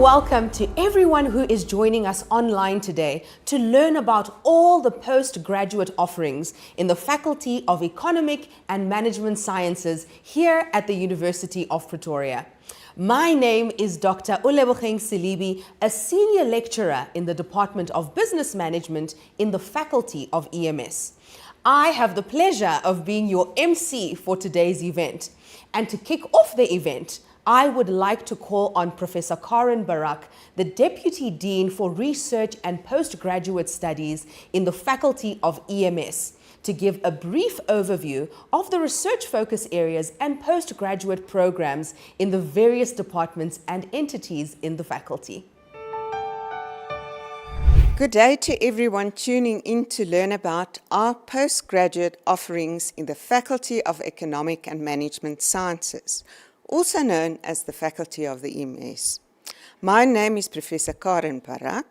welcome to everyone who is joining us online today to learn about all the postgraduate offerings in the Faculty of Economic and Management Sciences here at the University of Pretoria. My name is Dr. Ulebogeng Silibi, a senior lecturer in the Department of Business Management in the Faculty of EMS. I have the pleasure of being your MC for today's event. And to kick off the event, I would like to call on Professor Prof Barac, the Deputy Dean for Research and Postgraduate Studies in the Faculty of EMS, to give a brief overview of the research focus areas and postgraduate programs in the various departments and entities in the faculty. Good day to everyone tuning in to learn about our postgraduate offerings in the Faculty of Economic and Management Sciences, also known as the Faculty of the EMS. My name is Professor Prof Barac,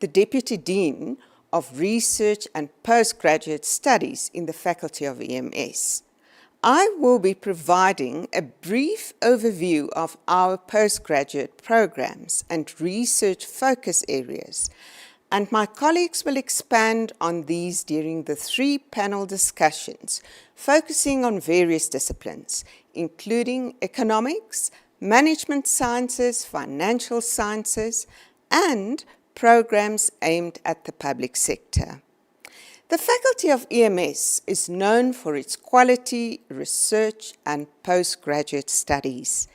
the Deputy Dean of Research and Postgraduate Studies in the Faculty of EMS. I will be providing a brief overview of our postgraduate programs and research focus areas, and my colleagues will expand on these during the 3 panel discussions, focusing on various disciplines, including economics, management sciences, financial sciences, and programs aimed at the public sector. The Faculty of EMS is known for its quality, research, and postgraduate studies.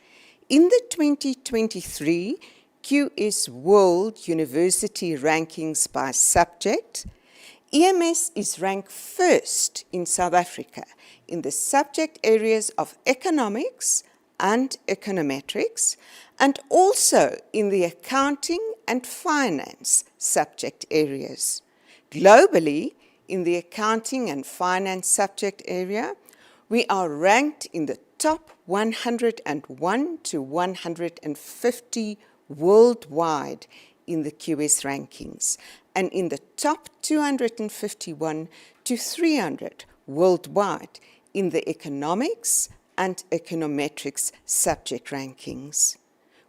In the 2023 QS World University Rankings by subject, EMS is ranked first in South Africa in the subject areas of economics and econometrics, and also in the accounting and finance subject areas. Globally, in the accounting and finance subject area, we are ranked in the top 101 to 150 worldwide in the QS rankings, and in the top 251 to 300 worldwide in the economics and econometrics subject rankings.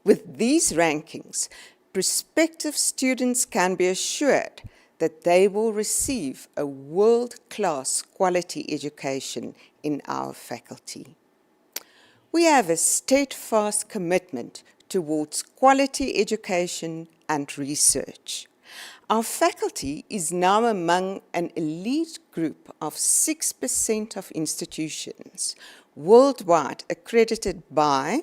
With these rankings, prospective students can be assured that they will receive a world-class quality education in our faculty. We have a steadfast commitment towards quality education and research. Our faculty is now among an elite group of 6% of institutions worldwide accredited by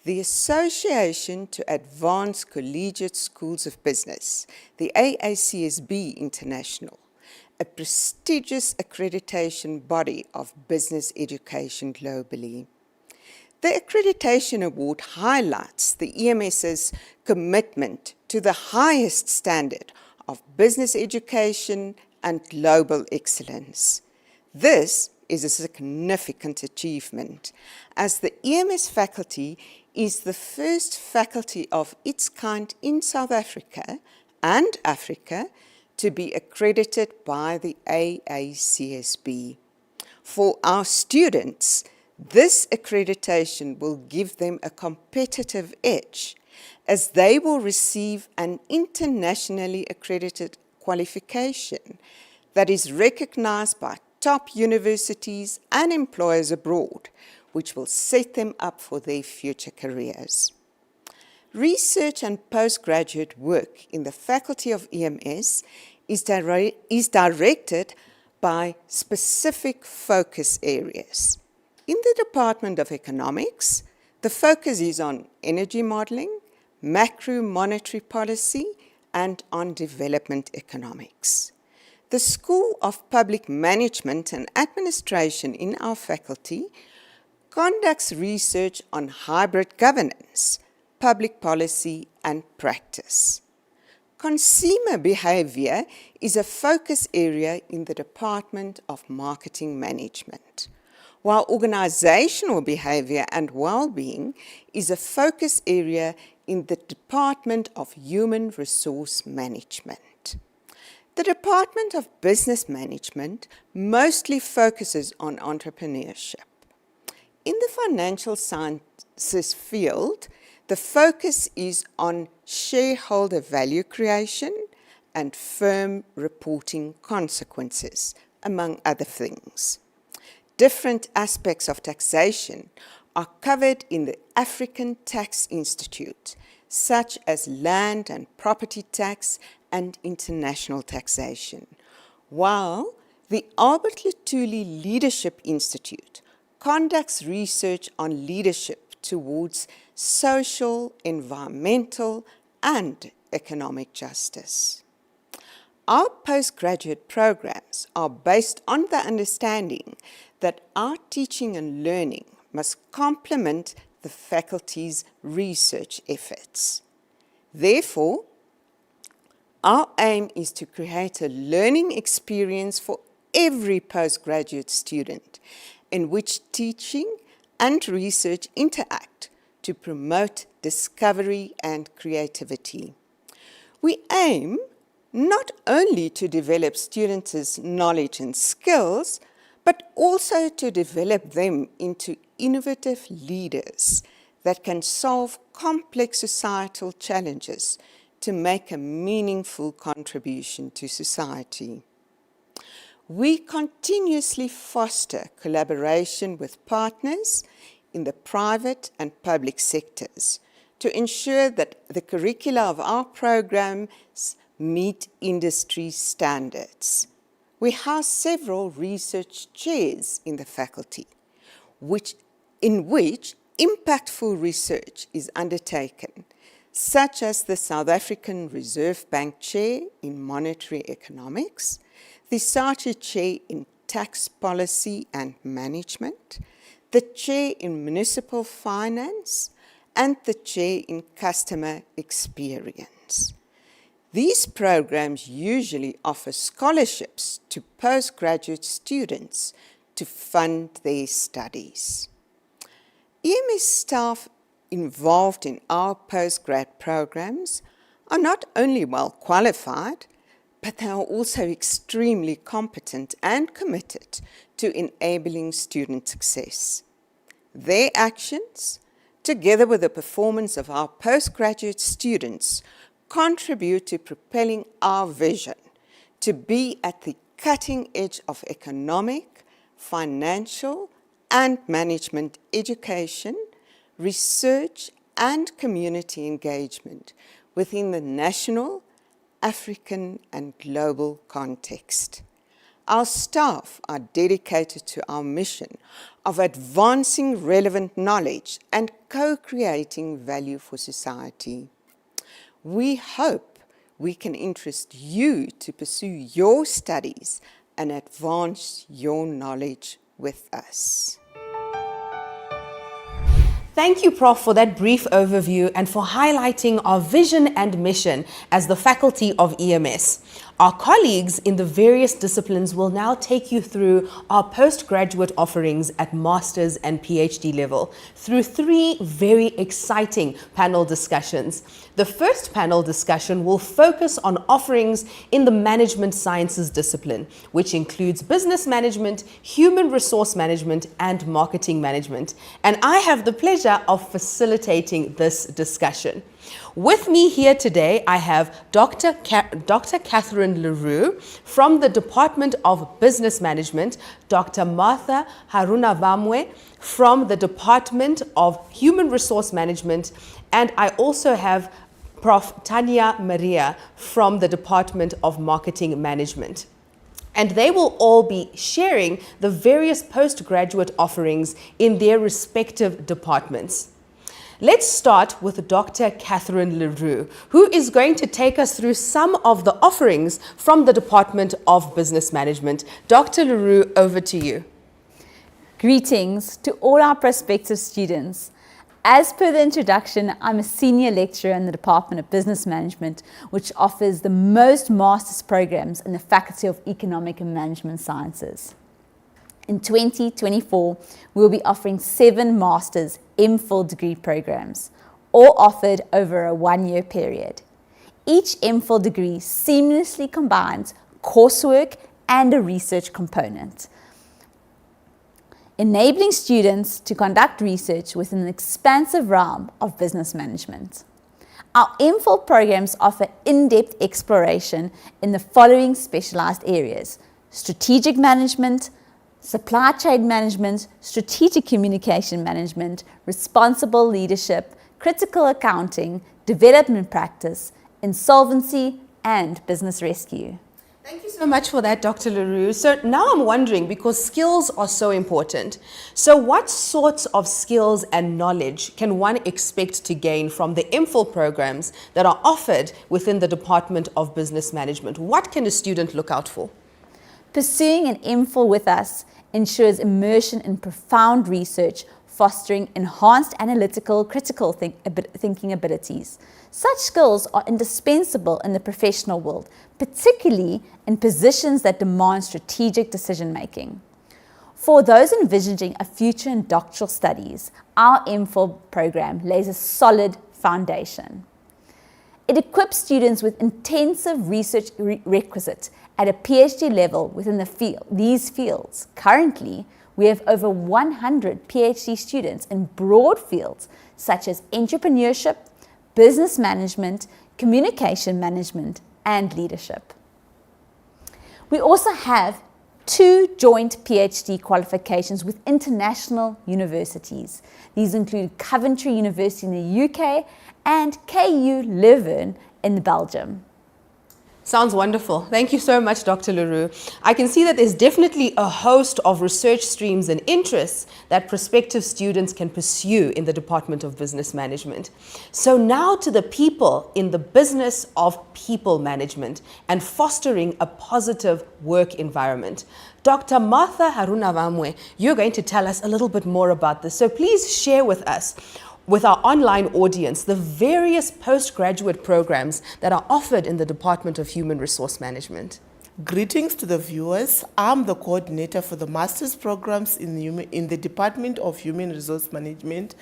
the Association to Advance Collegiate Schools of Business, the AACSB International, a prestigious accreditation body of business education globally. The Accreditation Award highlights the EMS's commitment to the highest standard of business education and global excellence. This is a significant achievement, as the EMS faculty is the first faculty of its kind in South Africa and Africa to be accredited by the AACSB. For our students, this accreditation will give them a competitive edge, as they will receive an internationally accredited qualification that is recognized by top universities and employers abroad, which will set them up for their future careers. Research and postgraduate work in the Faculty of EMS is directed by specific focus areas. In the Department of Economics, the focus is on energy modeling, macro monetary policy, and on development economics. The School of Public Management and Administration in our faculty conducts research on hybrid governance, public policy, and practice. Consumer behavior is a focus area in the Department of Marketing Management, while organizational behavior and well-being is a focus area in the Department of Human Resource Management. The Department of Business Management mostly focuses on entrepreneurship. In the financial sciences field, The focus is on shareholder value creation and firm reporting consequences, among other things. Different aspects of taxation are covered in the African Tax Institute, such as land and property tax and international taxation, while the Albert Luthuli Leadership Institute conducts research on leadership towards social, environmental, and economic justice. Our postgraduate programs are based on the understanding that our teaching and learning must complement the faculty's research efforts. Therefore, our aim is to create a learning experience for every postgraduate student in which teaching and research interact to promote discovery and creativity. We aim not only to develop students' knowledge and skills, but also to develop them into innovative leaders that can solve complex societal challenges to make a meaningful contribution to society. We continuously foster collaboration with partners in the private and public sectors to ensure that the curricula of our programs meet industry standards. We house several research chairs in the faculty, in which impactful research is undertaken, such as the South African Reserve Bank Chair in Monetary Economics, the SACHI Chair in Tax Policy and Management, the Chair in Municipal Finance, and the Chair in Customer Experience. These programs usually offer scholarships to postgraduate students to fund their studies. EMS staff involved in our postgrad programs are not only well qualified, but they are also extremely competent and committed to enabling student success. Their actions, together with the performance of our postgraduate students, contribute to propelling our vision to be at the cutting edge of economic, financial, and management education, research, and community engagement within the national, African, and global context. Our staff are dedicated to our mission of advancing relevant knowledge and co-creating value for society. We hope we can interest you to pursue your studies and advance your knowledge with us. Thank you, Prof, for that brief overview and for highlighting our vision and mission as the Faculty of EMS. Our colleagues in the various disciplines will now take you through our postgraduate offerings at master's and PhD level through 3 very exciting panel discussions. The first panel discussion will focus on offerings in the management sciences discipline, which includes business management, human resource management, and marketing management. And I have the pleasure of facilitating this discussion. With me here today, I have Dr. Catherine Leroux from the Department of Business Management, Dr. Martha Harunavamwe from the Department of Human Resource Management, and I also have Prof. Tanya Maria from the Department of Marketing Management. And they will all be sharing the various postgraduate offerings in their respective departments. Let's start with Dr. Catherine Leroux, who is going to take us through some of the offerings from the Department of Business Management. Dr. Leroux, over to you. Greetings to all our prospective students. As per the introduction, I'm a senior lecturer in the Department of Business Management, which offers the most master's programs in the Faculty of Economic and Management Sciences. In 2024, we'll be offering 7 master's MPhil degree programs, all offered over a 1-year period. Each MPhil degree seamlessly combines coursework and a research component. enabling students to conduct research within an expansive realm of business management. Our MPhil programs offer in-depth exploration in the following specialized areas: strategic management, supply chain management, strategic communication management, responsible leadership, critical accounting, development practice, insolvency, and business rescue. Thank you so much for that, Dr. Leroux. So now I'm wondering, because skills are so important, so what sorts of skills and knowledge can one expect to gain from the MPhil programs that are offered within the Department of Business Management? What can a student look out for? Pursuing an MPhil with us ensures immersion in profound research, fostering enhanced analytical, critical thinking abilities. Such skills are indispensable in the professional world, particularly in positions that demand strategic decision-making. For those envisioning a future in doctoral studies, our MPhil program lays a solid foundation. It equips students with intensive research requisite at a PhD level within these fields. Currently, we have over 100 PhD students in broad fields such as entrepreneurship, business management, communication management, and leadership. We also have 2 joint PhD qualifications with international universities. These include Coventry University in the UK and KU Leuven in Belgium. Sounds wonderful. Thank you so much, Dr. Leroux. I can see that there's definitely a host of research streams and interests that prospective students can pursue in the Department of Business Management. So now to the people in the business of people management and fostering a positive work environment. Dr. Martha Haruna-Vamwe, you're going to tell us a little bit more about this. So please share with us, with our online audience, the various postgraduate programs that are offered in the Department of Human Resource Management. Greetings to the viewers. I'm the coordinator for the master's programs in the Department of Human Resource Management.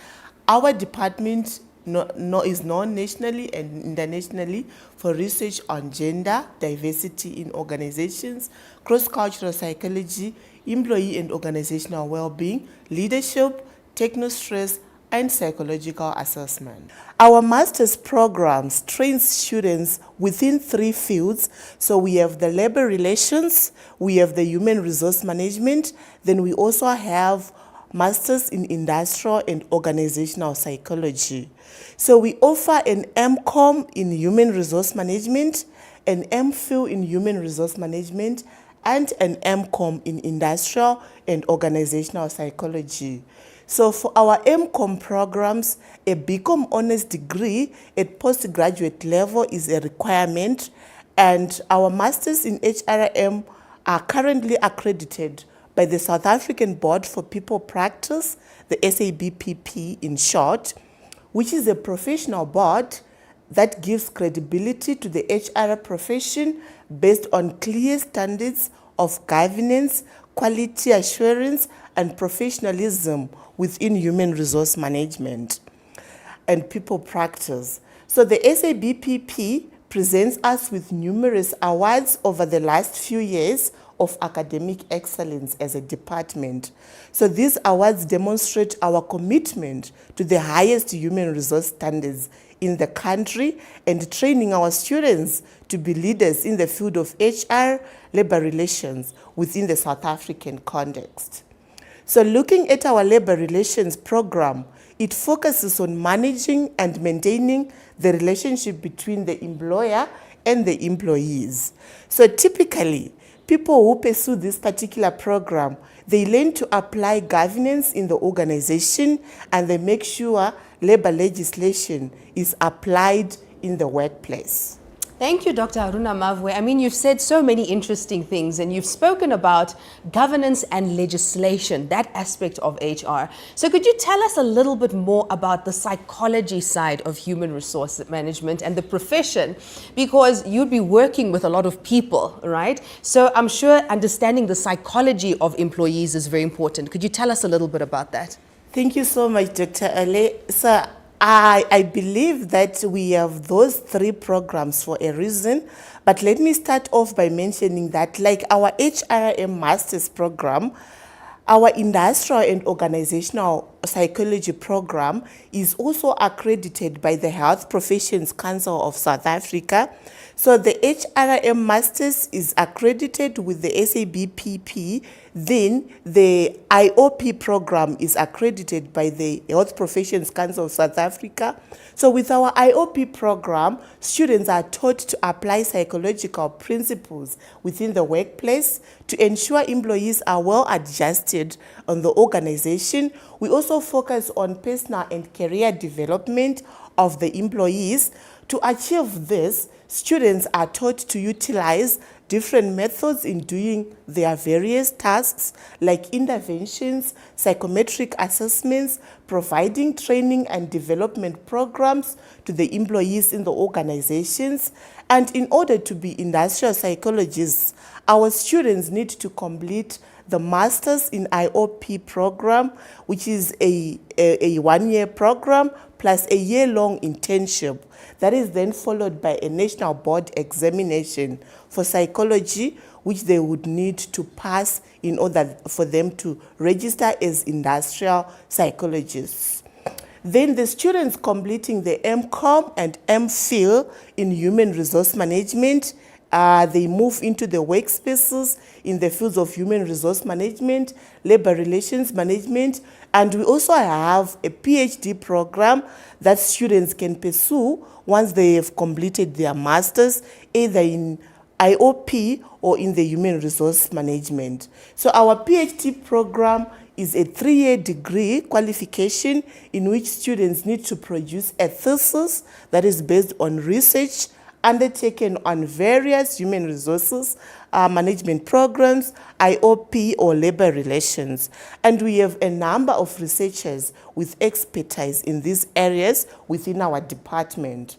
Our department is known nationally and internationally for research on gender, diversity in organizations, cross-cultural psychology, employee and organizational well-being, leadership, techno-stress, and psychological assessment. Our master's programs train students within 3 fields. So we have the labor relations, we have the human resource management, then we also have masters in industrial and organizational psychology. So we offer an MCOM in human resource management, an MPhil in human resource management, and an MCOM in industrial and organizational psychology. So for our MCOM programs, a BCom honors degree at postgraduate level is a requirement, and our masters in HRM are currently accredited by the South African Board for People Practice, the SABPP in short, which is a professional board that gives credibility to the HR profession based on clear standards of governance, quality assurance, and professionalism within human resource management and people practice. So the SABPP presents us with numerous awards over the last few years of academic excellence as a department. So these awards demonstrate our commitment to the highest human resource standards in the country and training our students to be leaders in the field of HR, labor relations within the South African context. So looking at our labor relations program, it focuses on managing and maintaining the relationship between the employer and the employees. So typically, people who pursue this particular program, they learn to apply governance in the organization and they make sure labor legislation is applied in the workplace. Thank you, Dr. Haruna-Vamwe. I mean, you've said so many interesting things and you've spoken about governance and legislation, that aspect of HR. So could you tell us a little bit more about the psychology side of human resource management and the profession? Because you'd be working with a lot of people, right? So I'm sure understanding the psychology of employees is very important. Could you tell us a little bit about that? Thank you so much, Dr. Ale. So I believe that we have those 3 programs for a reason, but let me start off by mentioning that like our HRM Masters program, Our industrial and organizational psychology program is also accredited by the Health Professions Council of South Africa. So the HRM Masters is accredited with the SABPP. Then the IOP program is accredited by the Health Professions Council of South Africa. So with our IOP program, students are taught to apply psychological principles within the workplace to ensure employees are well adjusted on the organization. We also focus on personal and career development of the employees. To achieve this, students are taught to utilize different methods in doing their various tasks like interventions, psychometric assessments, providing training and development programs to the employees in the organizations. And in order to be industrial psychologists, our students need to complete the Masters in IOP program, which is a one-year program plus a year-long internship. That is then followed by a national board examination for psychology, which they would need to pass in order for them to register as industrial psychologists. Then the students completing the MCOM and MPhil in human resource management, they move into the workspaces in the fields of human resource management, labor relations management, and we also have a PhD program that students can pursue once they have completed their masters, either in IOP or in the human resource management. So our PhD program is a 3-year degree qualification in which students need to produce a thesis that is based on research undertaken on various human resources management programs, IOP or labor relations. And we have a number of researchers with expertise in these areas within our department.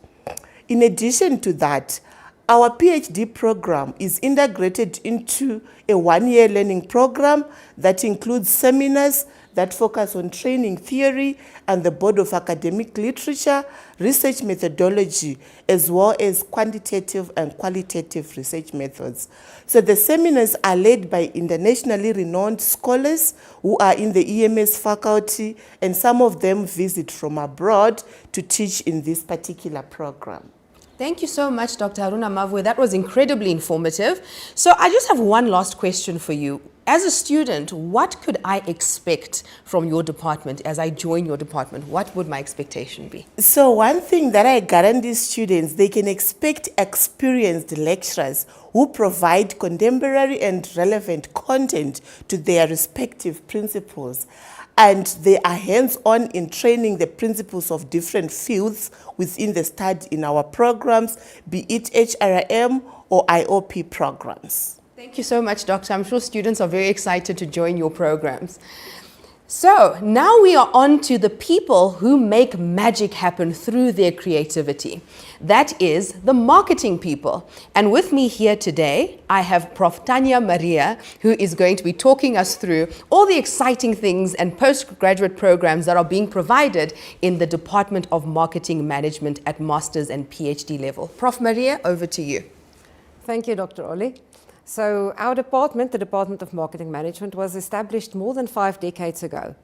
In addition to that, our PhD program is integrated into a 1-year learning program that includes seminars that focus on training theory and the body of academic literature, research methodology, as well as quantitative and qualitative research methods. So the seminars are led by internationally renowned scholars who are in the EMS faculty, and some of them visit from abroad to teach in this particular program. Thank you so much, Dr. Haruna Mavwe. That was incredibly informative. So I just have one last question for you. As a student, what could I expect from your department as I join your department? What would my expectation be? So one thing that I guarantee students, they can expect experienced lecturers who provide contemporary and relevant content to their respective principles. And they are hands-on in training the principles of different fields within the study in our programs, be it HRM or IOP programs. Thank you so much, Doctor. I'm sure students are very excited to join your programs. So now we are on to the people who make magic happen through their creativity. That is the marketing people. And with me here today, I have Prof Tanya Maria, who is going to be talking us through all the exciting things and postgraduate programs that are being provided in the Department of Marketing Management at Master's and PhD level. Prof Maria, over to you. Thank you, Dr. Ollie. So our department, the Department of Marketing Management, was established more than 5 decades ago.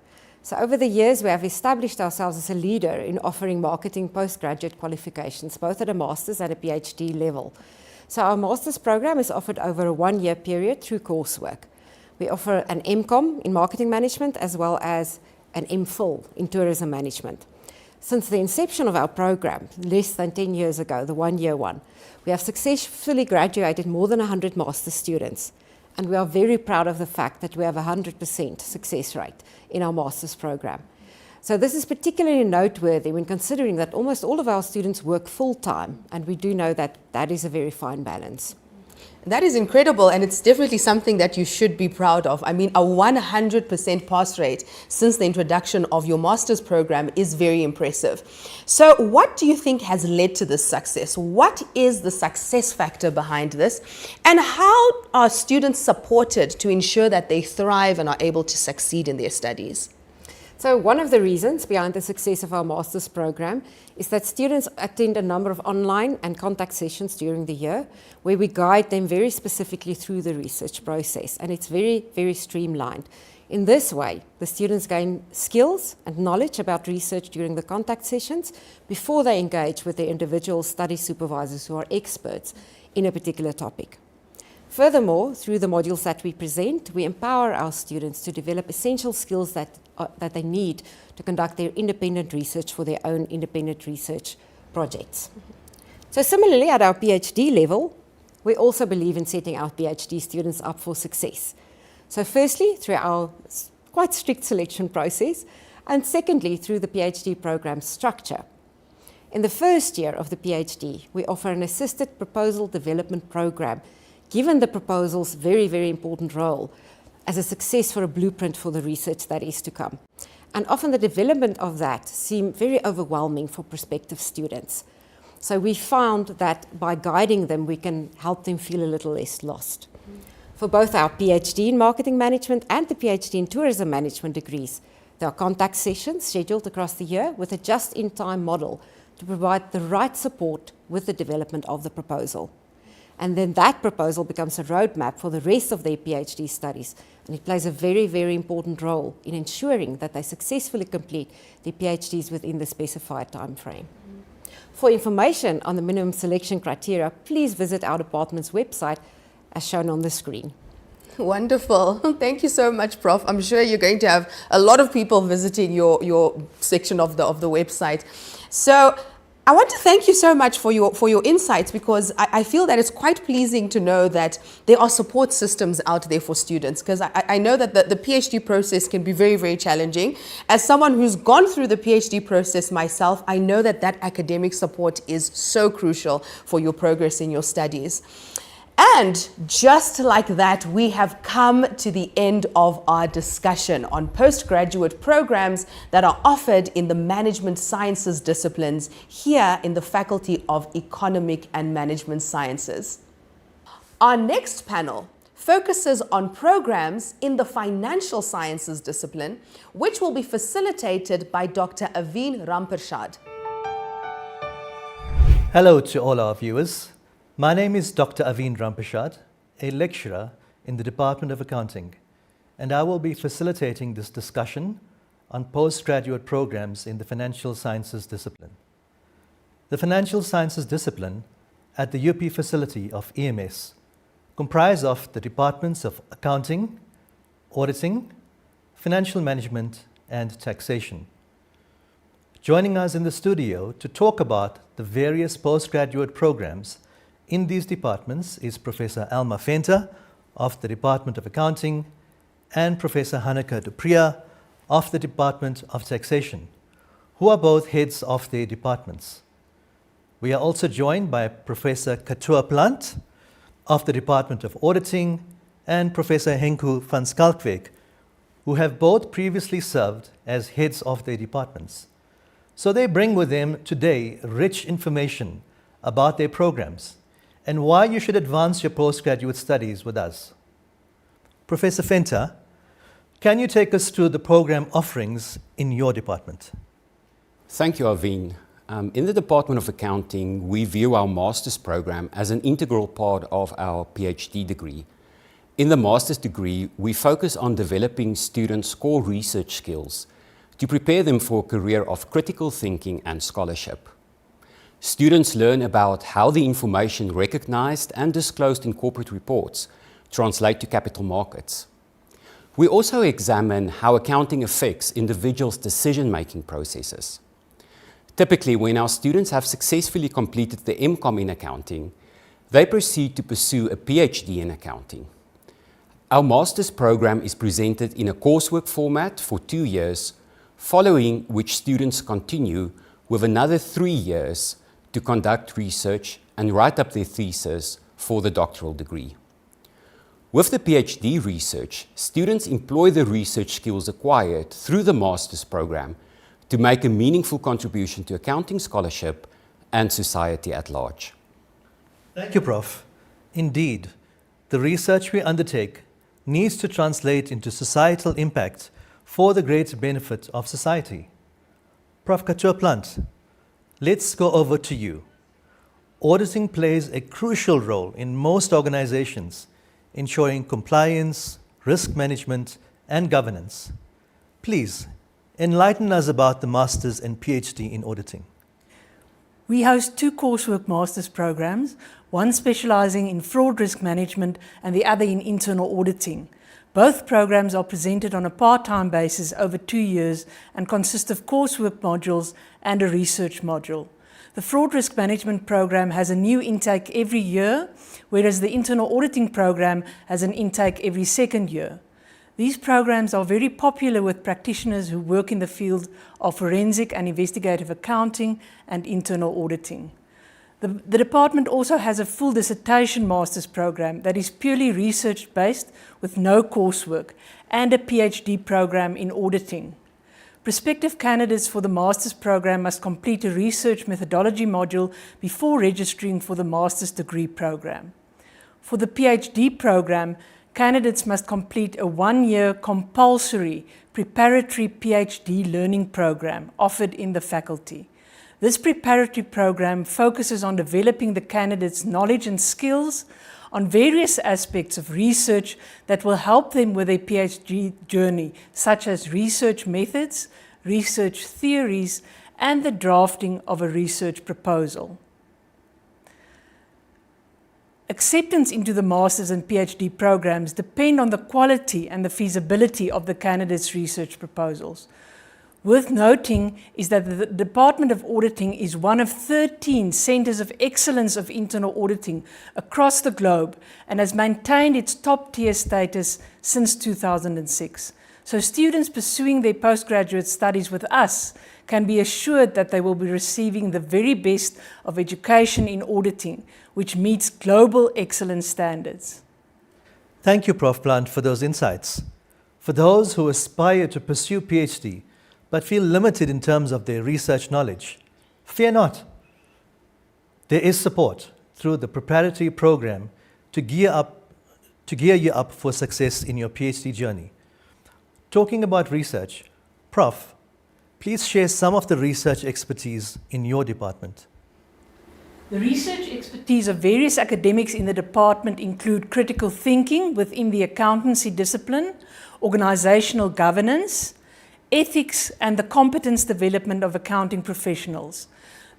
So over the years, we have established ourselves as a leader in offering marketing postgraduate qualifications, both at a master's and a PhD level. So our master's program is offered over a 1-year period through coursework. We offer an MCOM in marketing management as well as an MPhil in tourism management. Since the inception of our program, less than 10 years ago, the 1-year one, we have successfully graduated more than 100 master's students, and we are very proud of the fact that we have a 100% success rate in our master's program. So this is particularly noteworthy when considering that almost all of our students work full-time, and we do know that that is a very fine balance. That is incredible, and it's definitely something that you should be proud of. I mean, a 100% pass rate since the introduction of your master's program is very impressive. So what do you think has led to this success? What is the success factor behind this? And how are students supported to ensure that they thrive and are able to succeed in their studies? So one of the reasons behind the success of our master's program is that students attend a number of online and contact sessions during the year where we guide them very specifically through the research process, and it's very, very streamlined. In this way, the students gain skills and knowledge about research during the contact sessions before they engage with their individual study supervisors who are experts in a particular topic. Furthermore, through the modules that we present, we empower our students to develop essential skills that they need to conduct their independent research for their own independent research projects. So similarly, at our PhD level, we also believe in setting our PhD students up for success. So firstly, through our quite strict selection process, and secondly, through the PhD program structure. In the first year of the PhD, we offer an assisted proposal development program, given the proposal's very, very important role as a success for a blueprint for the research that is to come. And often the development of that seems very overwhelming for prospective students. So we found that by guiding them, we can help them feel a little less lost. For both our PhD in Marketing Management and the PhD in Tourism Management degrees, there are contact sessions scheduled across the year with a just-in-time model to provide the right support with the development of the proposal. And then that proposal becomes a roadmap for the rest of their PhD studies, and it plays a very, very important role in ensuring that they successfully complete their PhDs within the specified time frame. For information on the minimum selection criteria, please visit our department's website as shown on the screen. Wonderful. Thank you so much, Prof. I'm sure you're going to have a lot of people visiting your section of the website. So I want to thank you so much for your insights, because I feel that it's quite pleasing to know that there are support systems out there for students, because I know that the PhD process can be very, very challenging. As someone who's gone through the PhD process myself, I know that academic support is so crucial for your progress in your studies. And just like that, we have come to the end of our discussion on postgraduate programs that are offered in the management sciences disciplines here in the Faculty of Economic and Management Sciences. Our next panel focuses on programs in the financial sciences discipline, which will be facilitated by Dr. Aveen Rampersad. Hello to all our viewers. My name is Dr. Aveen Rampersad, a lecturer in the Department of Accounting, and I will be facilitating this discussion on postgraduate programs in the financial sciences discipline. The financial sciences discipline at the UP facility of EMS comprise of the departments of accounting, auditing, financial management, and taxation. Joining us in the studio to talk about the various postgraduate programs in these departments is Professor Alma Venter of the Department of Accounting and Professor Hanneke de Priya of the Department of Taxation, who are both heads of their departments. We are also joined by Professor Katoa Plant of the Department of Auditing and Professor Henku van Skalkweg, who have both previously served as heads of their departments. So they bring with them today rich information about their programs and why you should advance your postgraduate studies with us. Professor Venter, can you take us through the program offerings in your department? Thank you, Aveen. In the Department of Accounting, we view our master's program as an integral part of our PhD degree. In the master's degree, we focus on developing students' core research skills to prepare them for a career of critical thinking and scholarship. Students learn about how the information recognized and disclosed in corporate reports translate to capital markets. We also examine how accounting affects individuals' decision-making processes. Typically, when our students have successfully completed the MCOM in accounting, they proceed to pursue a PhD in accounting. Our master's program is presented in a coursework format for 2 years, following which students continue with another 3 years to conduct research and write up their thesis for the doctoral degree. With the PhD research, students employ the research skills acquired through the master's program to make a meaningful contribution to accounting scholarship and society at large. Thank you, Prof. Indeed, the research we undertake needs to translate into societal impact for the great benefit of society. Prof. Katoa Plant, let's go over to you. Auditing plays a crucial role in most organizations, ensuring compliance, risk management, and governance. Please, enlighten us about the Masters and PhD in Auditing. We host 2 coursework master's programs, one specializing in fraud risk management and the other in internal auditing. Both programs are presented on a part-time basis over 2 years and consist of coursework modules and a research module. The fraud risk management program has a new intake every year, whereas the internal auditing program has an intake every second year. These programs are very popular with practitioners who work in the field of forensic and investigative accounting and internal auditing. The department also has a full dissertation master's program that is purely research-based with no coursework, and a PhD program in auditing. Prospective candidates for the master's program must complete a research methodology module before registering for the master's degree program. For the PhD program, candidates must complete a 1-year compulsory preparatory PhD learning program offered in the faculty. This preparatory program focuses on developing the candidates' knowledge and skills on various aspects of research that will help them with their PhD journey, such as research methods, research theories, and the drafting of a research proposal. Acceptance into the master's and PhD programs depend on the quality and the feasibility of the candidates' research proposals. Worth noting is that the Department of Auditing is one of 13 centers of excellence of internal auditing across the globe and has maintained its top-tier status since 2006. So students pursuing their postgraduate studies with us can be assured that they will be receiving the very best of education in auditing, which meets global excellence standards. Thank you, Prof Blunt, for those insights. For those who aspire to pursue PhD, but feel limited in terms of their research knowledge, fear not. There is support through the preparatory program to gear you up for success in your PhD journey. Talking about research, Prof, please share some of the research expertise in your department. The research expertise of various academics in the department include critical thinking within the accountancy discipline, organizational governance, ethics, and the competence development of accounting professionals.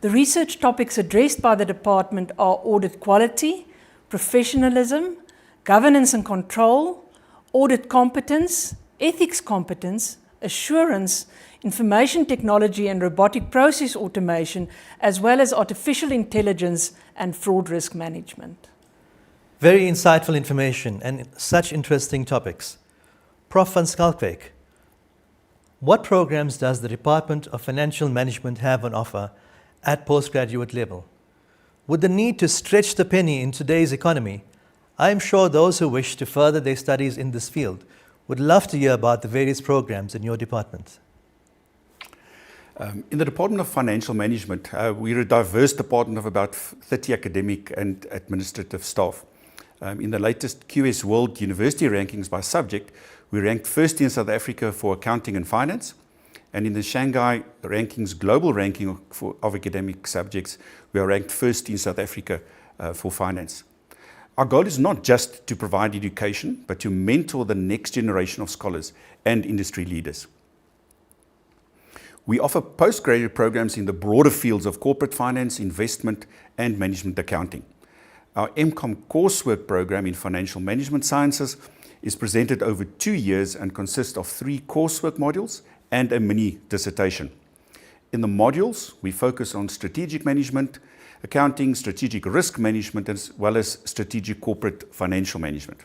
The research topics addressed by the department are audit quality, professionalism, governance and control, audit competence, ethics competence, assurance, information technology and robotic process automation, as well as artificial intelligence and fraud risk management. Very insightful information and such interesting topics. Prof van Schalkwyk, what programs does the Department of Financial Management have on offer at postgraduate level? With the need to stretch the penny in today's economy, I am sure those who wish to further their studies in this field would love to hear about the various programs in your department. In the Department of Financial Management, we're a diverse department of about 30 academic and administrative staff. In the latest QS World University rankings by subject, we ranked first in South Africa for accounting and finance, and in the Shanghai rankings global ranking of academic subjects, we are ranked first in South Africa for finance. Our goal is not just to provide education, but to mentor the next generation of scholars and industry leaders. We offer postgraduate programs in the broader fields of corporate finance, investment, and management accounting. Our MCOM coursework program in Financial Management Sciences is presented over 2 years and consists of 3 coursework modules and a mini dissertation. In the modules, we focus on strategic management, accounting, strategic risk management, as well as strategic corporate financial management.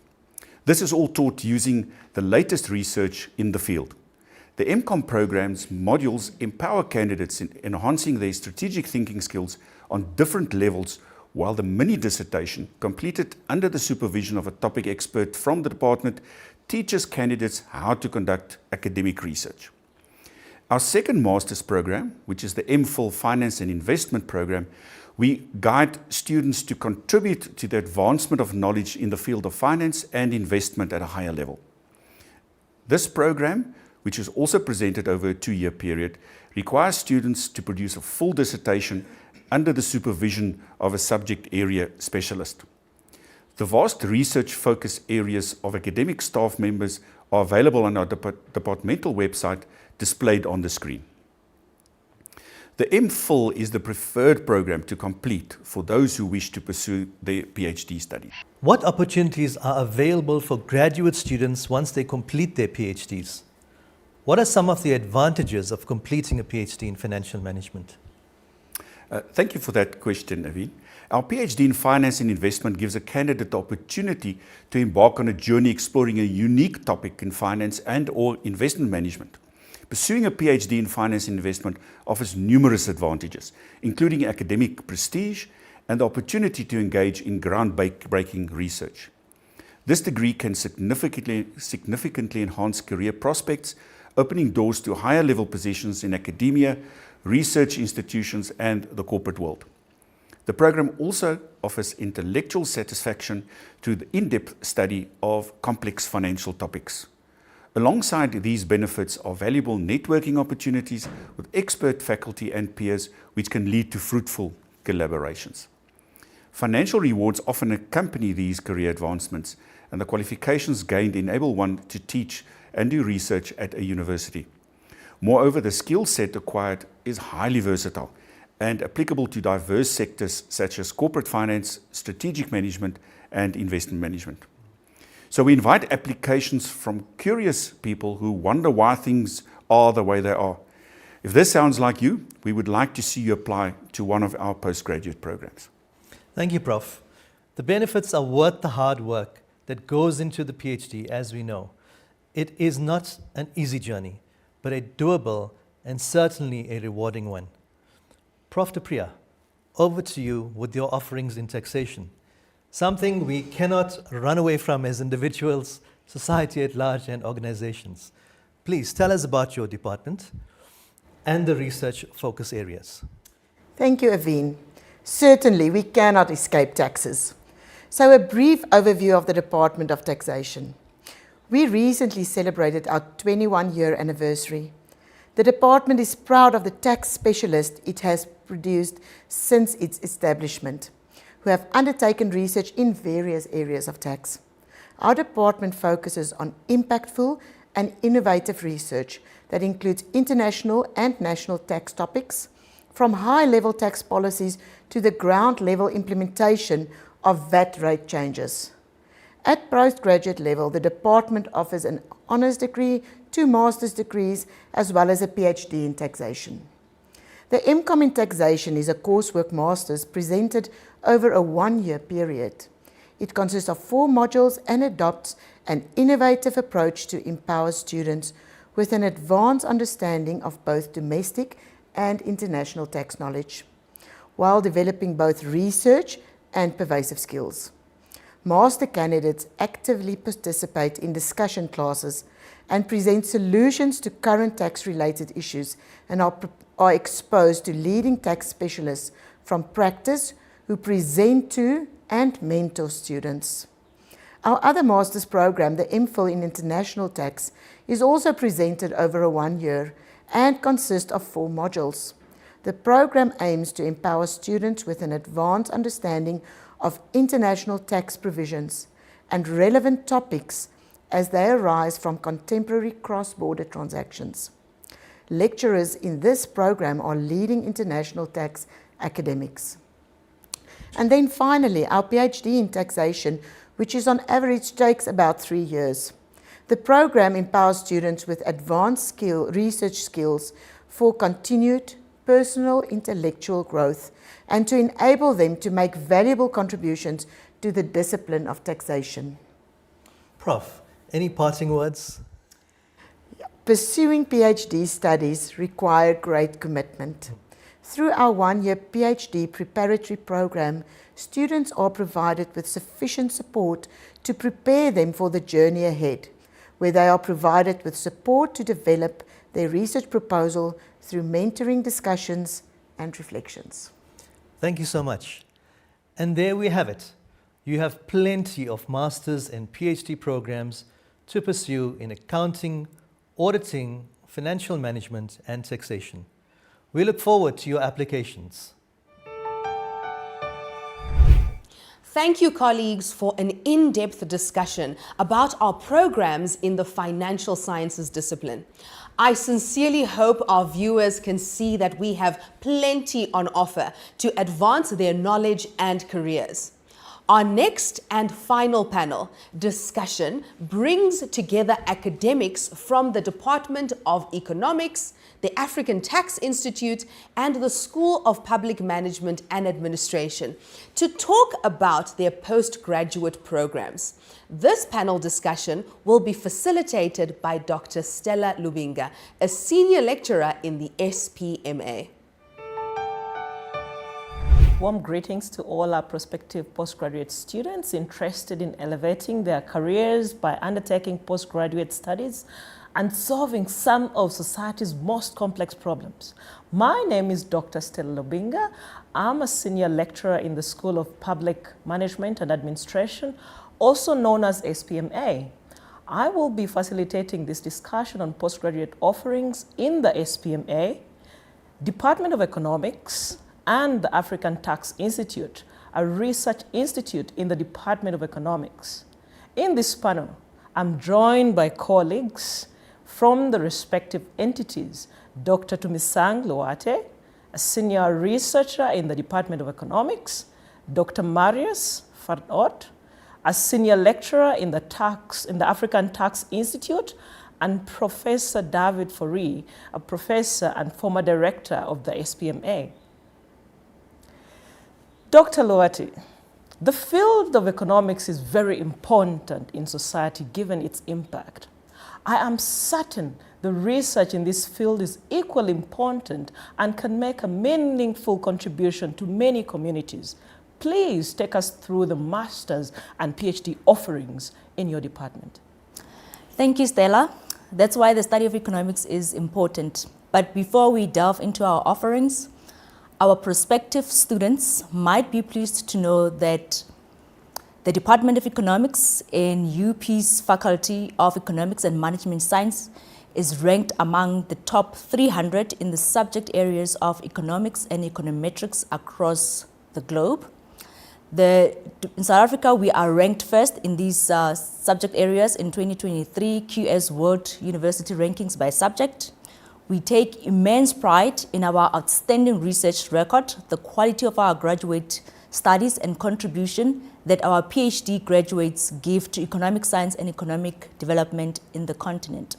This is all taught using the latest research in the field. The MCOM program's modules empower candidates in enhancing their strategic thinking skills on different levels, while the mini dissertation, completed under the supervision of a topic expert from the department, teaches candidates how to conduct academic research. Our second master's program, which is the MPhil Finance and Investment program, we guide students to contribute to the advancement of knowledge in the field of finance and investment at a higher level. This program, which is also presented over a 2-year period, requires students to produce a full dissertation under the supervision of a subject area specialist. The vast research focus areas of academic staff members are available on our departmental website displayed on the screen. The MPhil is the preferred program to complete for those who wish to pursue their PhD studies. What opportunities are available for graduate students once they complete their PhDs? What are some of the advantages of completing a PhD in financial management? Thank you for that question, Aveen. Our PhD in Finance and Investment gives a candidate the opportunity to embark on a journey exploring a unique topic in finance and/or investment management. Pursuing a PhD in Finance and Investment offers numerous advantages, including academic prestige and the opportunity to engage in groundbreaking research. This degree can significantly enhance career prospects, opening doors to higher level positions in academia, research institutions, and the corporate world. The program also offers intellectual satisfaction through the in-depth study of complex financial topics. Alongside these benefits are valuable networking opportunities with expert faculty and peers, which can lead to fruitful collaborations. Financial rewards often accompany these career advancements, and the qualifications gained enable one to teach and do research at a university. Moreover, the skill set acquired is highly versatile and applicable to diverse sectors such as corporate finance, strategic management, and investment management. So we invite applications from curious people who wonder why things are the way they are. If this sounds like you, we would like to see you apply to one of our postgraduate programs. Thank you, Prof. The benefits are worth the hard work that goes into the PhD, as we know. It is not an easy journey, but a doable and certainly a rewarding one. Prof Priya, over to you with your offerings in taxation. Something we cannot run away from as individuals, society at large, and organizations. Please tell us about your department and the research focus areas. Thank you, Aveen. Certainly, we cannot escape taxes. So a brief overview of the Department of Taxation. We recently celebrated our 21-year anniversary. The department is proud of the tax specialists it has produced since its establishment, who have undertaken research in various areas of tax. Our department focuses on impactful and innovative research that includes international and national tax topics, from high-level tax policies to the ground-level implementation of VAT rate changes. At postgraduate level, the department offers an honours degree, 2 master's degrees, as well as a PhD in taxation. The MCom in taxation is a coursework master's presented over a 1-year period. It consists of 4 modules and adopts an innovative approach to empower students with an advanced understanding of both domestic and international tax knowledge, while developing both research and pervasive skills. Master candidates actively participate in discussion classes and present solutions to current tax-related issues and are exposed to leading tax specialists from practice who present to and mentor students. Our other master's program, the MPhil in International Tax, is also presented over a 1 year and consists of 4 modules. The program aims to empower students with an advanced understanding of international tax provisions and relevant topics as they arise from contemporary cross-border transactions. Lecturers in this program are leading international tax academics. And then finally, our PhD in taxation, which is on average takes about 3 years. The program empowers students with advanced research skills for continued personal intellectual growth and to enable them to make valuable contributions to the discipline of taxation. Prof, any parting words? Pursuing PhD studies require great commitment. Through our 1-year PhD preparatory program, students are provided with sufficient support to prepare them for the journey ahead, where they are provided with support to develop their research proposal through mentoring discussions and reflections. Thank you so much. And there we have it. You have plenty of master's and PhD programs to pursue in accounting, auditing, financial management, and taxation. We look forward to your applications. Thank you, colleagues, for an in-depth discussion about our programs in the financial sciences discipline. I sincerely hope our viewers can see that we have plenty on offer to advance their knowledge and careers. Our next and final panel discussion brings together academics from the Department of Economics, the African Tax Institute, and the School of Public Management and Administration to talk about their postgraduate programs. This panel discussion will be facilitated by Dr. Stella Lubinga, a senior lecturer in the SPMA. Warm greetings to all our prospective postgraduate students interested in elevating their careers by undertaking postgraduate studies and solving some of society's most complex problems. My name is Dr. Stella Lubinga. I'm a senior lecturer in the School of Public Management and Administration, also known as SPMA. I will be facilitating this discussion on postgraduate offerings in the SPMA, Department of Economics, and the African Tax Institute, a research institute in the Department of Economics. In this panel, I'm joined by colleagues from the respective entities, Dr. Tumisang Luate, a senior researcher in the Department of Economics, Dr. Marius Farnot, a senior lecturer in the African Tax Institute, and Professor David Fori, a professor and former director of the SPMA. Dr. Luati, the field of economics is very important in society given its impact. I am certain the research in this field is equally important and can make a meaningful contribution to many communities. Please take us through the master's and PhD offerings in your department. Thank you, Stella. That's why the study of economics is important. But before we delve into our offerings, our prospective students might be pleased to know that the Department of Economics in UP's Faculty of Economics and Management Science is ranked among the top 300 in the subject areas of economics and econometrics across the globe. In South Africa, we are ranked first in these subject areas in 2023 QS World University Rankings by subject. We take immense pride in our outstanding research record, the quality of our graduate studies and contribution that our PhD graduates give to economic science and economic development in the continent.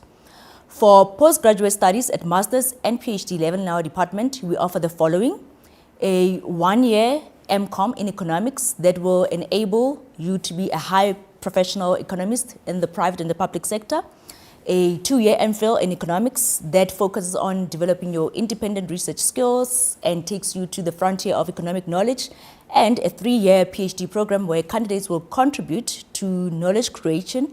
For postgraduate studies at master's and PhD level in our department, we offer the following: a one-year MCom in economics that will enable you to be a high professional economist in the private and the public sector, a two-year MPhil in economics that focuses on developing your independent research skills and takes you to the frontier of economic knowledge, and a three-year PhD program where candidates will contribute to knowledge creation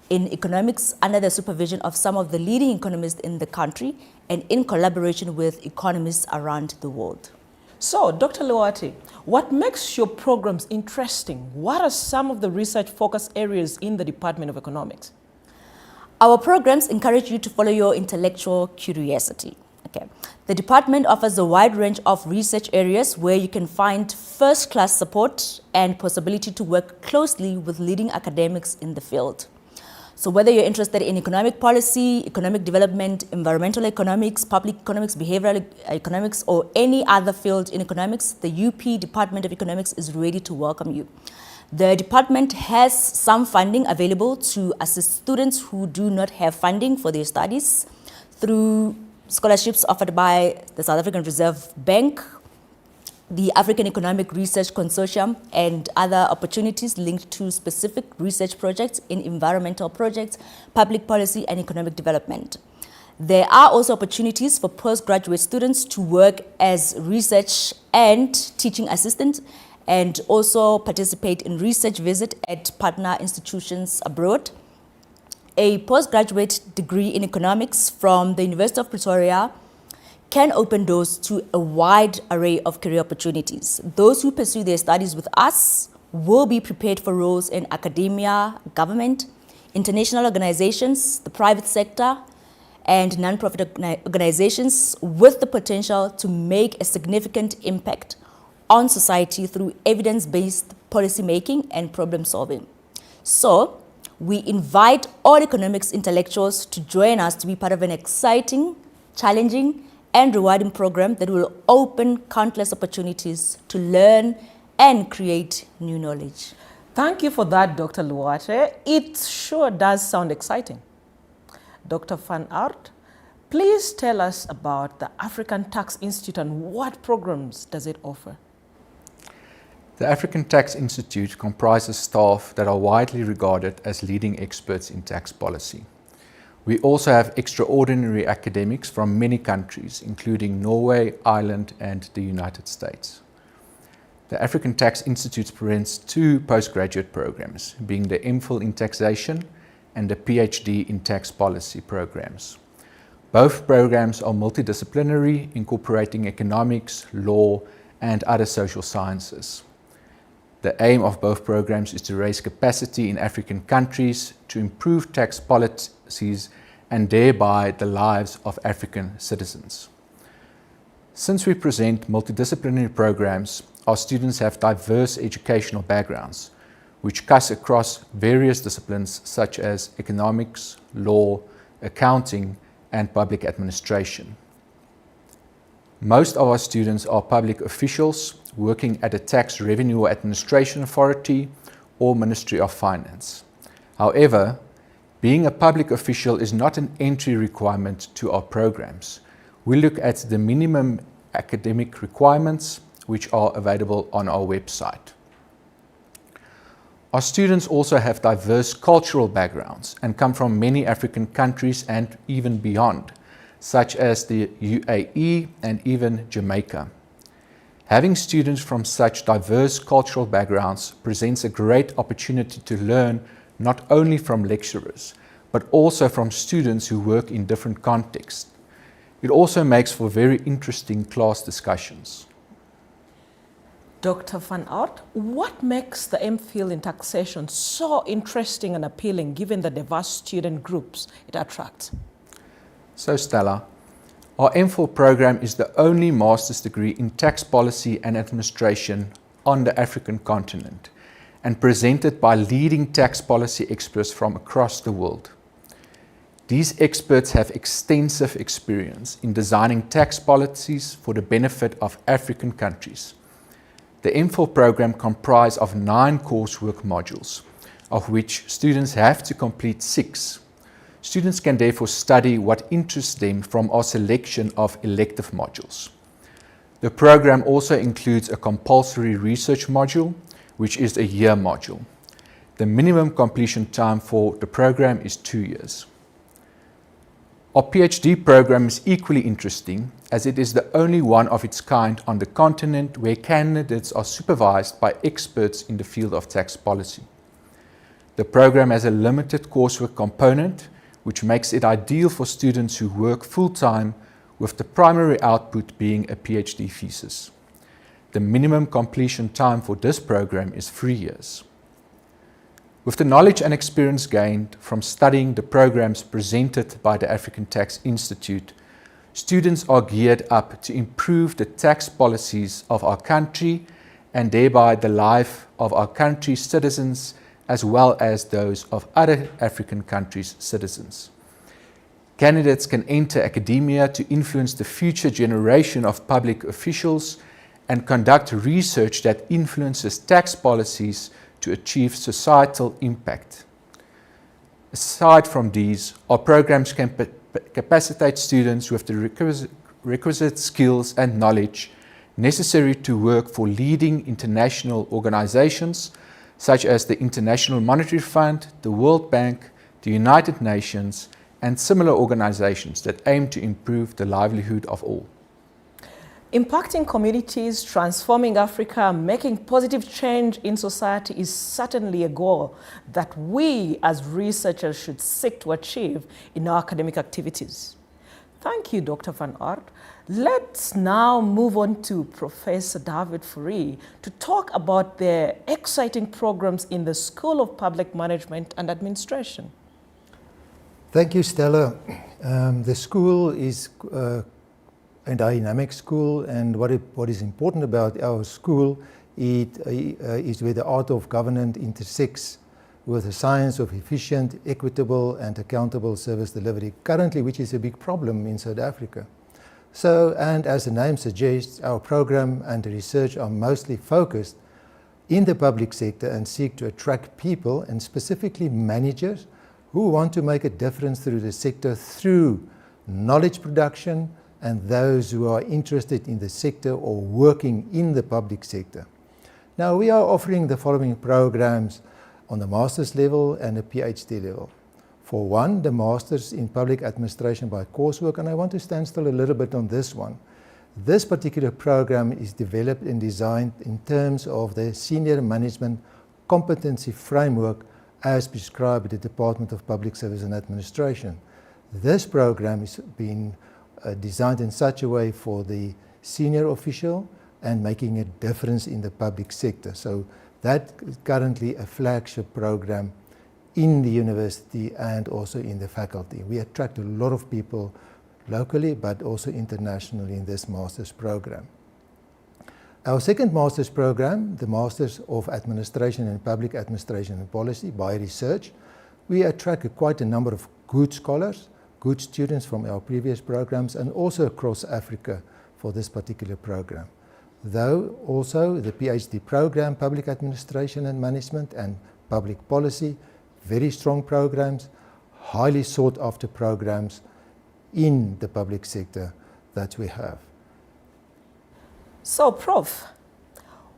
in economics under the supervision of some of the leading economists in the country and in collaboration with economists around the world. So, Dr. Luati, what makes your programs interesting? What are some of the research focus areas in the Department of Economics? Our programs encourage you to follow your intellectual curiosity. Okay. The department offers a wide range of research areas where you can find first-class support and possibility to work closely with leading academics in the field. So whether you're interested in economic policy, economic development, environmental economics, public economics, behavioral economics, or any other field in economics, the UP Department of Economics is ready to welcome you. The department has some funding available to assist students who do not have funding for their studies through scholarships offered by the South African Reserve Bank, the African Economic Research Consortium, and other opportunities linked to specific research projects in environmental projects, public policy, and economic development. There are also opportunities for postgraduate students to work as research and teaching assistants and also participate in research visit at partner institutions abroad. A postgraduate degree in economics from the University of Pretoria can open doors to a wide array of career opportunities. Those who pursue their studies with us will be prepared for roles in academia, government, international organizations, the private sector, and non-profit organizations with the potential to make a significant impact on society through evidence-based policy making and problem solving. So, we invite all economics intellectuals to join us to be part of an exciting, challenging, and rewarding program that will open countless opportunities to learn and create new knowledge. Thank you for that, Dr. Luate. It sure does sound exciting. Dr. Van Aert, please tell us about the African Tax Institute and what programs does it offer? The African Tax Institute comprises staff that are widely regarded as leading experts in tax policy. We also have extraordinary academics from many countries, including Norway, Ireland, and the United States. The African Tax Institute presents 2 postgraduate programs, being the MPhil in Taxation and the PhD in Tax Policy programs. Both programs are multidisciplinary, incorporating economics, law, and other social sciences. The aim of both programs is to raise capacity in African countries to improve tax policies and thereby the lives of African citizens. Since we present multidisciplinary programs, our students have diverse educational backgrounds, which cut across various disciplines such as economics, law, accounting, and public administration. Most of our students are public officials working at a tax revenue administration authority or Ministry of Finance. However, being a public official is not an entry requirement to our programs. We look at the minimum academic requirements which are available on our website. Our students also have diverse cultural backgrounds and come from many African countries and even beyond, such as the UAE and even Jamaica. Having students from such diverse cultural backgrounds presents a great opportunity to learn not only from lecturers, but also from students who work in different contexts. It also makes for very interesting class discussions. Dr. Van Aert, what makes the MPhil in Taxation so interesting and appealing given the diverse student groups it attracts? So Stella, our MPhil program is the only master's degree in tax policy and administration on the African continent and presented by leading tax policy experts from across the world. These experts have extensive experience in designing tax policies for the benefit of African countries. The MPhil program comprises of 9 coursework modules, of which students have to complete 6. Students can therefore study what interests them from our selection of elective modules. The program also includes a compulsory research module, which is a year module. The minimum completion time for the program is 2 years. Our PhD program is equally interesting as it is the only one of its kind on the continent where candidates are supervised by experts in the field of tax policy. The program has a limited coursework component which makes it ideal for students who work full-time with the primary output being a PhD thesis. The minimum completion time for this program is 3 years. With the knowledge and experience gained from studying the programs presented by the African Tax Institute, students are geared up to improve the tax policies of our country and thereby the life of our country's citizens as well as those of other African countries' citizens. Candidates can enter academia to influence the future generation of public officials and conduct research that influences tax policies to achieve societal impact. Aside from these, our programs can capacitate students with the requisite skills and knowledge necessary to work for leading international organizations such as the International Monetary Fund, the World Bank, the United Nations, and similar organizations that aim to improve the livelihood of all. Impacting communities, transforming Africa, making positive change in society is certainly a goal that we as researchers should seek to achieve in our academic activities. Thank you, Dr. Van Aert. Let's now move on to Professor David Fourie to talk about the exciting programs in the School of Public Management and Administration. Thank you, Stella. The school is a dynamic school, and what is important about our school It is where the art of governance intersects with the science of efficient, equitable and accountable service delivery, currently which is a big problem in South Africa. So, and as the name suggests, our program and research are mostly focused in the public sector and seek to attract people, and specifically managers, who want to make a difference through the sector through knowledge production, and those who are interested in the sector or working in the public sector. Now, we are offering the following programs on the master's level and a PhD level. For one, the Masters in Public Administration by coursework, and I want to stand still a little bit on this one. This particular program is developed and designed in terms of the Senior Management Competency Framework as prescribed by the Department of Public Service and Administration. This program is being designed in such a way for the senior official and making a difference in the public sector. So that is currently a flagship program in the university and also in the faculty. We attract a lot of people locally but also internationally in this master's program. Our second master's program, the Masters of Administration and Public Administration and Policy by research, we attract quite a number of good scholars, good students from our previous programs and also across Africa for this particular program. Though also the PhD program, Public Administration and Management and Public Policy, very strong programs, highly sought after programs in the public sector that we have. So, Prof,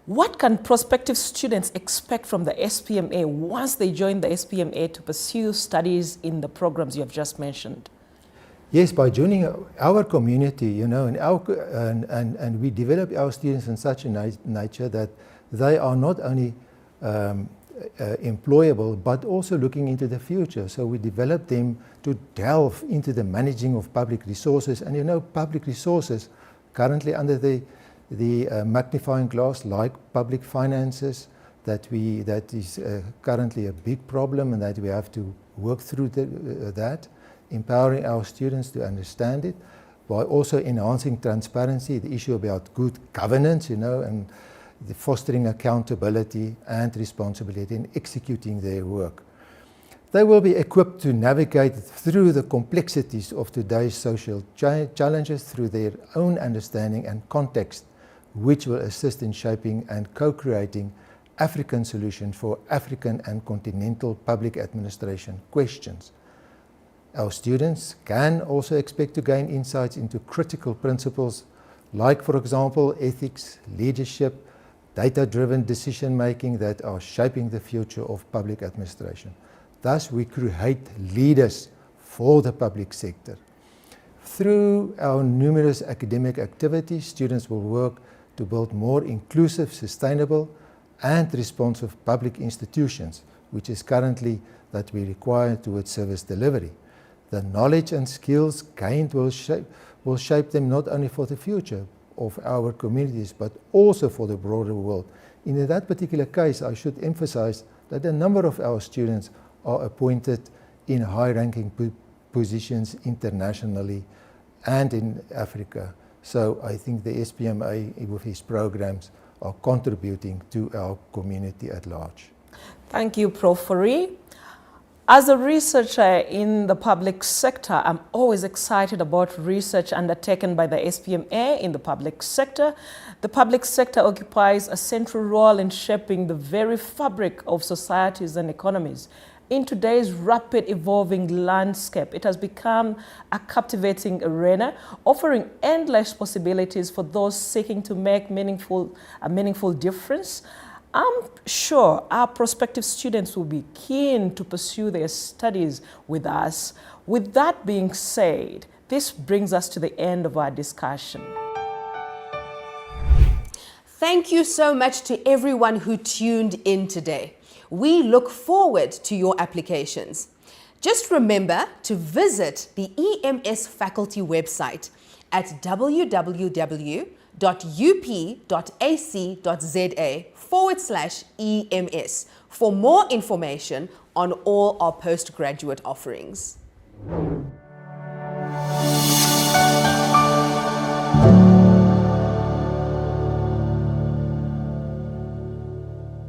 what can prospective students expect from the SPMA once they join the SPMA to pursue studies in the programs you have just mentioned? Yes, by joining our community, you know, and we develop our students in such a nature that they are not only employable, but also looking into the future. So we develop them to delve into the managing of public resources. And you know, public resources currently under the magnifying glass, like public finances, that is currently a big problem, and that we have to work through that, empowering our students to understand it, by also enhancing transparency, the issue about good governance, you know, and the fostering accountability and responsibility in executing their work. They will be equipped to navigate through the complexities of today's social challenges through their own understanding and context, which will assist in shaping and co-creating African solutions for African and continental public administration questions. Our students can also expect to gain insights into critical principles like, for example, ethics, leadership, data-driven decision-making that are shaping the future of public administration. Thus, we create leaders for the public sector. Through our numerous academic activities, students will work to build more inclusive, sustainable, and responsive public institutions, which is currently that we require towards service delivery. The knowledge and skills gained will shape them not only for the future of our communities, but also for the broader world. In that particular case, I should emphasize that a number of our students are appointed in high-ranking positions internationally and in Africa. So I think the SPMA with its programs are contributing to our community at large. Thank you, Prof Barac. As a researcher in the public sector, I'm always excited about research undertaken by the SPMA in the public sector. The public sector occupies a central role in shaping the very fabric of societies and economies. In today's rapid evolving landscape, it has become a captivating arena, offering endless possibilities for those seeking to make a meaningful difference. I'm sure our prospective students will be keen to pursue their studies with us. With that being said, this brings us to the end of our discussion. Thank you so much to everyone who tuned in today. We look forward to your applications. Just remember to visit the EMS faculty website at www.up.ac.za/EMS for more information on all our postgraduate offerings.